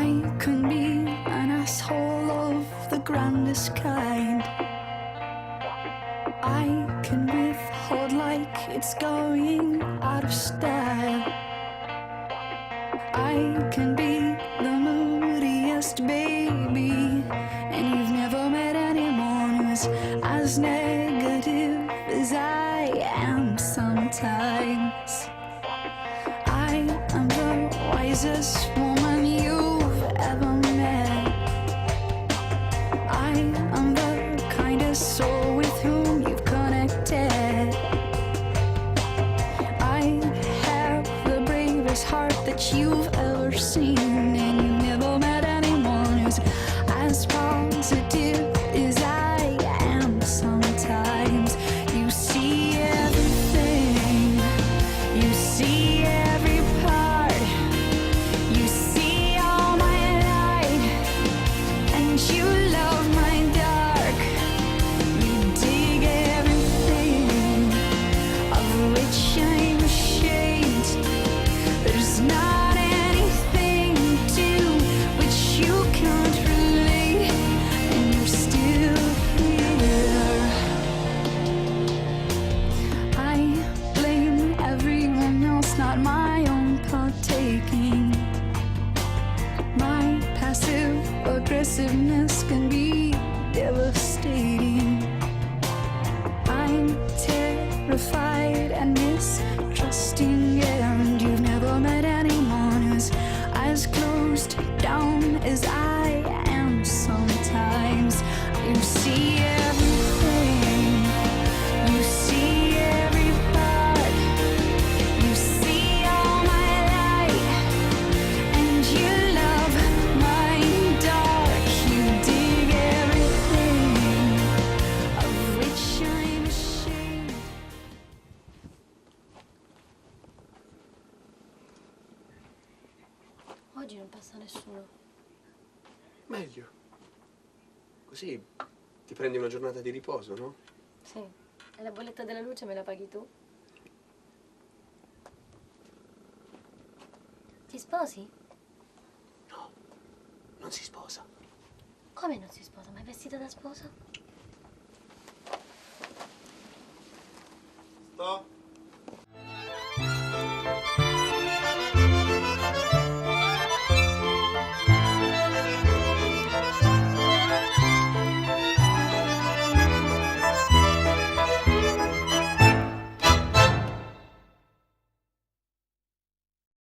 I can be an asshole of the grandest kind. I can withhold like it's going out of style. I can be the moodiest baby, and you've never met anyone who's as negative as I am sometimes. I am the wisest woman you've ever met. I am the kindest soul with whom you've connected. I have the bravest heart that you've ever seen, and you've never met anyone who's as positive as I am sometimes. You see everything, you see every part, you see all my light, and you love my dark. You dig everything of which I'm ashamed. There's not anything to which you can't relate, and you're still here. I blame everyone else, not my own partaking. My passive aggressiveness can be devastating. I'm terrified and mistrusting, and you've never met anyone who's as closed down as I am sometimes. You see everything, you see every part, you see all my light, and you love my dark. You dig everything of which I'm ashamed. Oggi non passa nessuno. Meglio. Così ti prendi una giornata di riposo, no? Sì. E la bolletta della luce me la paghi tu? Ti sposi? No, non si sposa. Come non si sposa? Ma è vestita da sposa? Sto?